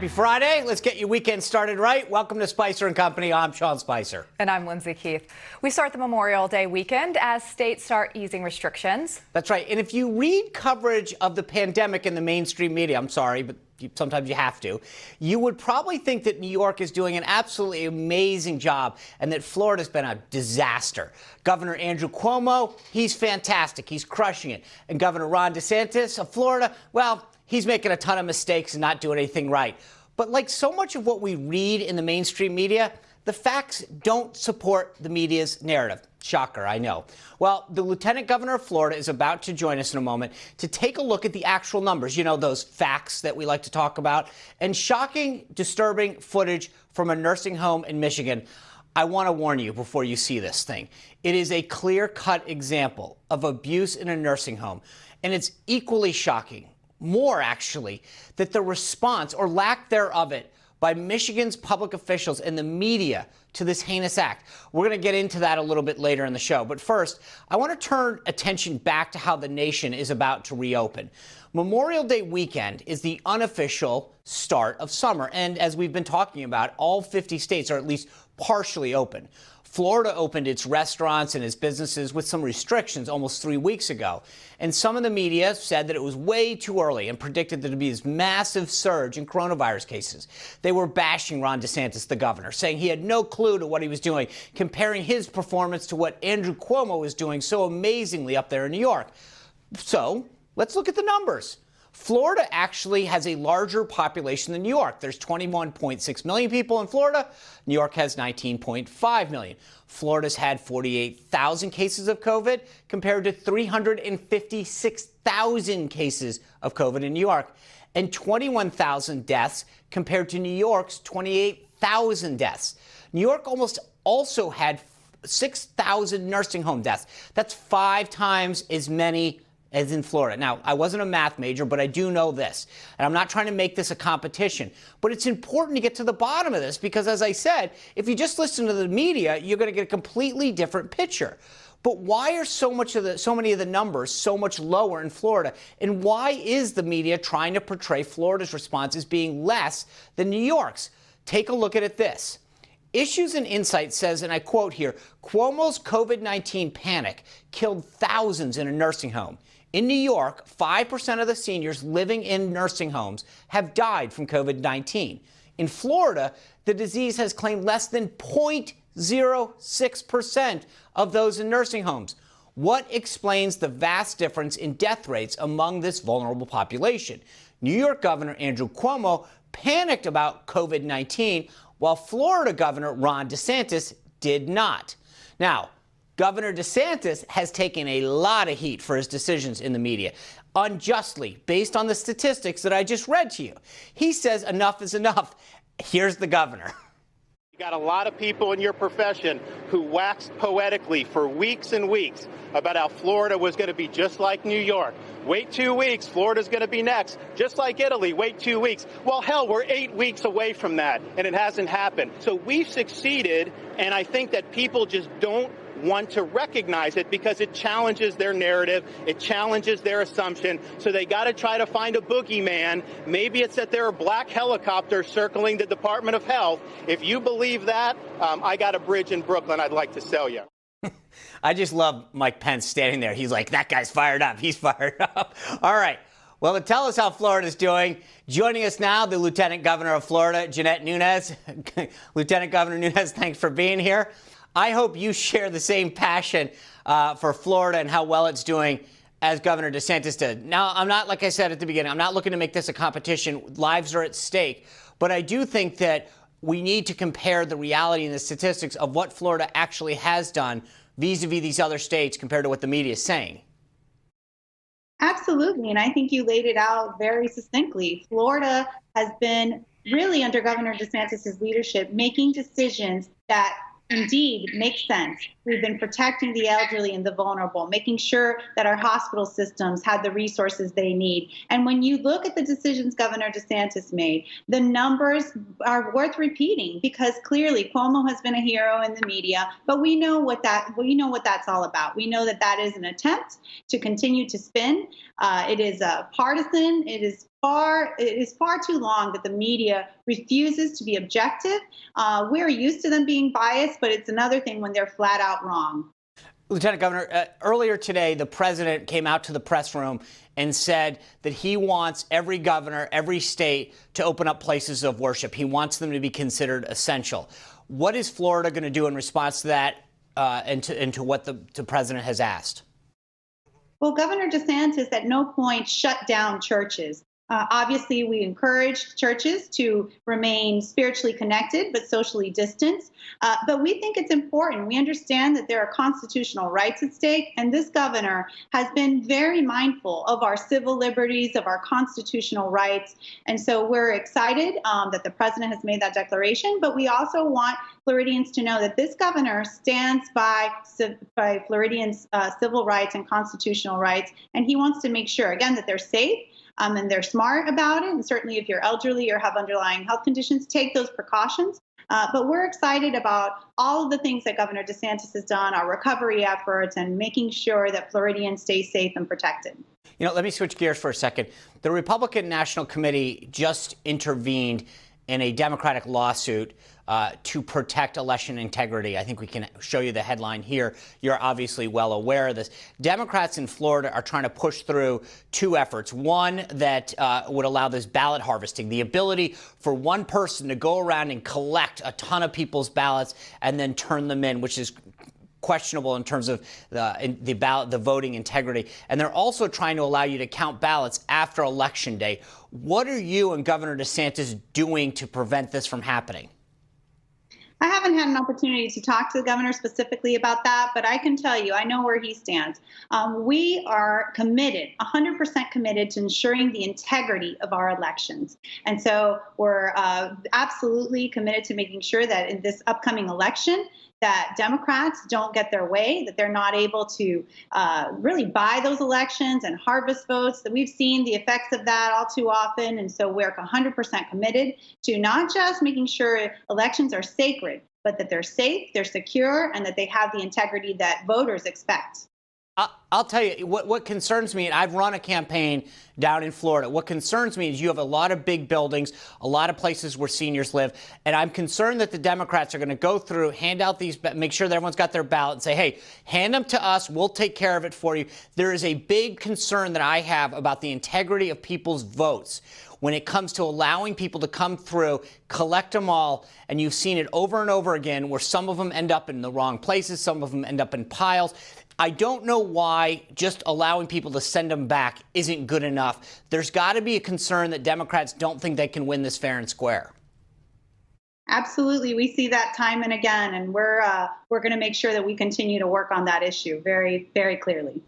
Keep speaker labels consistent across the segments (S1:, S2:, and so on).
S1: Happy Friday. Let's get your weekend started right. Welcome to Spicer and Company. I'm Sean Spicer.
S2: And I'm Lindsay Keith. We start the Memorial Day weekend as states start easing restrictions.
S1: That's right. And if you read coverage of the pandemic in the mainstream media, I'm sorry, but sometimes you have to, you would probably think that New York is doing an absolutely amazing job and that Florida's been a disaster. Governor Andrew Cuomo, he's fantastic. He's crushing it. And Governor Ron DeSantis of Florida, well, he's making a ton of mistakes and not doing anything right. But like so much of what we read in the mainstream media, the facts don't support the media's narrative. Shocker, I know. Well, the Lieutenant Governor of Florida is about to join us in a moment to take a look at the actual numbers, you know, those facts that we like to talk about, and shocking, disturbing footage from a nursing home in Michigan. I want to warn you before you see this thing. It is a clear-cut example of abuse in a nursing home, and it's equally shocking, more actually, that the response or lack thereof it by Michigan's public officials and the media to this heinous act. We're going to get into that a little bit later in the show. But first, I want to turn attention back to how the nation is about to reopen. Memorial Day weekend is the unofficial start of summer. And as we've been talking about, all 50 states are at least partially open. Florida opened its restaurants and its businesses with some restrictions almost 3 weeks ago. And some of the media said that it was way too early and predicted there to be this massive surge in coronavirus cases. They were bashing Ron DeSantis, the governor, saying he had no clue to what he was doing, comparing his performance to what Andrew Cuomo was doing so amazingly up there in New York. So let's look at the numbers. Florida actually has a larger population than New York. There's 21.6 million people in Florida. New York has 19.5 million. Florida's had 48,000 cases of COVID compared to 356,000 cases of COVID in New York, and 21,000 deaths compared to New York's 28,000 deaths. New York almost also had 6,000 nursing home deaths. That's 5 times as many as in Florida. Now, I wasn't a math major, but I do know this. And I'm not trying to make this a competition. But it's important to get to the bottom of this because, as I said, if you just listen to the media, you're going to get a completely different picture. But why are so many of the numbers so much lower in Florida? And why is the media trying to portray Florida's response as being less than New York's? Take a look at this. Issues and Insight says, and I quote here, Cuomo's COVID-19 panic killed thousands in a nursing home. In New York, 5% of the seniors living in nursing homes have died from COVID-19. In Florida, the disease has claimed less than 0.06% of those in nursing homes. What explains the vast difference in death rates among this vulnerable population? New York Governor Andrew Cuomo panicked about COVID-19, while Florida Governor Ron DeSantis did not. Now, Governor DeSantis has taken a lot of heat for his decisions in the media, unjustly, based on the statistics that I just read to you. He says enough is enough. Here's the governor.
S3: You got a lot of people in your profession who waxed poetically for weeks and weeks about how Florida was going to be just like New York. Wait 2 weeks, Florida's going to be next. Just like Italy, wait 2 weeks. Well, hell, we're 8 weeks away from that, and it hasn't happened. So we've succeeded, and I think that people just don't want to recognize it because it challenges their narrative. It challenges their assumption. So they got to try to find a boogeyman. Maybe it's that there are black helicopters circling the Department of Health. If you believe that, I got a bridge in Brooklyn I'd like to sell you.
S1: I just love Mike Pence standing there. He's like, that guy's fired up. He's fired up. All right. Well, to tell us how Florida's doing, joining us now, the Lieutenant Governor of Florida, Jeanette Nunez. Lieutenant Governor Nunez, thanks for being here. I hope you share the same passion for Florida and how well it's doing as Governor DeSantis did. Now, I'm not, like I said at the beginning, I'm not looking to make this a competition. Lives are at stake. But I do think that we need to compare the reality and the statistics of what Florida actually has done vis-a-vis these other states compared to what the media is saying.
S4: Absolutely. And I think you laid it out very succinctly. Florida has been really, under Governor DeSantis' leadership, making decisions that indeed makes sense. We've been protecting the elderly and the vulnerable, making sure that our hospital systems had the resources they need. And when you look at the decisions Governor DeSantis made, the numbers are worth repeating because clearly Cuomo has been a hero in the media, but we know what that's all about. We know that that is an attempt to continue to spin. It is partisan. It is is far too long that the media refuses to be objective. We're used to them being biased, but it's another thing when they're flat out wrong.
S1: Lieutenant Governor, earlier today, the president came out to the press room and said that he wants every governor, every state to open up places of worship. He wants them to be considered essential. What is Florida going to do in response to that and to what the president has asked?
S4: Well, Governor DeSantis at no point shut down churches. Obviously, we encourage churches to remain spiritually connected but socially distanced. But we think it's important. We understand that there are constitutional rights at stake, and this governor has been very mindful of our civil liberties, of our constitutional rights. And so we're excited that the president has made that declaration, but we also want Floridians to know that this governor stands by Floridians' civil rights and constitutional rights, and he wants to make sure, again, that they're safe. And they're smart about it. And certainly if you're elderly or have underlying health conditions, take those precautions. But we're excited about all of the things that Governor DeSantis has done, our recovery efforts, and making sure that Floridians stay safe and protected.
S1: You know, let me switch gears for a second. The Republican National Committee just intervened in a Democratic lawsuit to protect election integrity. I think we can show you the headline here. You're obviously well aware of this. Democrats in Florida are trying to push through two efforts. One that would allow this ballot harvesting, the ability for one person to go around and collect a ton of people's ballots and then turn them in, which is questionable in terms of the voting integrity. And they're also trying to allow you to count ballots after Election Day. What are you and Governor DeSantis doing to prevent this from happening?
S4: I haven't had an opportunity to talk to the governor specifically about that, but I can tell you, I know where he stands. We are committed, 100% committed to ensuring the integrity of our elections. And so we're absolutely committed to making sure that in this upcoming election, that Democrats don't get their way, that they're not able to really buy those elections and harvest votes, that we've seen the effects of that all too often. And so we're 100% committed to not just making sure elections are sacred, but that they're safe, they're secure, and that they have the integrity that voters expect.
S1: I'll tell you what concerns me, and I've run a campaign down in Florida. What concerns me is you have a lot of big buildings, a lot of places where seniors live, and I'm concerned that the Democrats are going to go through, hand out these, make sure that everyone's got their ballot and say, hey, hand them to us, we'll take care of it for you. There is a big concern that I have about the integrity of people's votes when it comes to allowing people to come through, collect them all, and you've seen it over and over again where some of them end up in the wrong places, some of them end up in piles. I don't know why just allowing people to send them back isn't good enough. There's got to be a concern that Democrats don't think they can win this fair and square.
S4: Absolutely. We see that time and again, and we're going to make sure that we continue to work on that issue very, very clearly.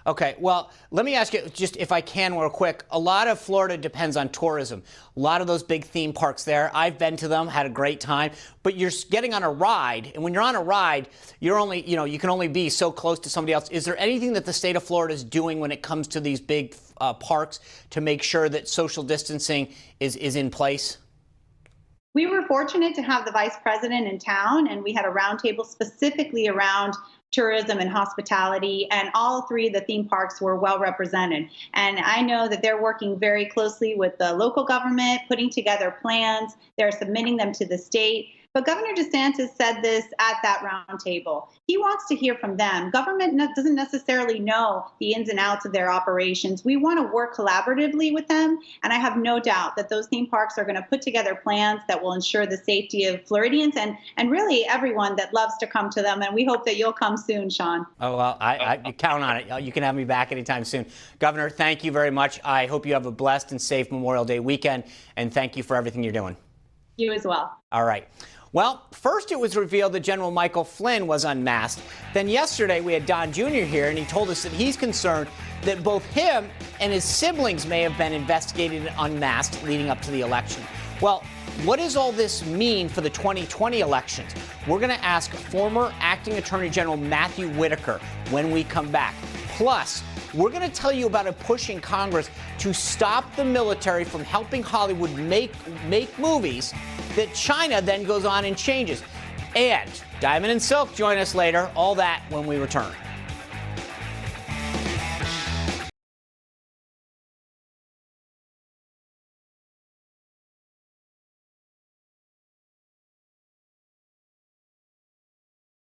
S1: Okay, well, let me ask you, just if I can real quick, a lot of Florida depends on tourism. A lot of those big theme parks there, I've been to them, had a great time, but you're getting on a ride, and when you're on a ride, you're only, you can only be so close to somebody else. Is there anything that the state of Florida is doing when it comes to these big parks to make sure that social distancing is in place?
S4: We were fortunate to have the vice president in town, and we had a roundtable specifically around tourism and hospitality, and all three of the theme parks were well represented. And I know that they're working very closely with the local government, putting together plans. They're submitting them to the state. But Governor DeSantis said this at that roundtable. He wants to hear from them. Government doesn't necessarily know the ins and outs of their operations. We want to work collaboratively with them. And I have no doubt that those theme parks are going to put together plans that will ensure the safety of Floridians and really everyone that loves to come to them. And we hope that you'll come soon, Sean.
S1: Oh, well, I count on it. You can have me back anytime soon. Governor, thank you very much. I hope you have a blessed and safe Memorial Day weekend. And thank you for everything you're doing.
S4: You as well.
S1: All right. Well, first it was revealed that General Michael Flynn was unmasked. Then yesterday we had Don Jr. here, and he told us that he's concerned that both him and his siblings may have been investigated and unmasked leading up to the election. Well, what does all this mean for the 2020 elections? We're going to ask former Acting Attorney General Matthew Whitaker when we come back. Plus, we're going to tell you about a push in Congress to stop the military from helping Hollywood make movies that China then goes on and changes. And Diamond and Silk join us later. All that when we return.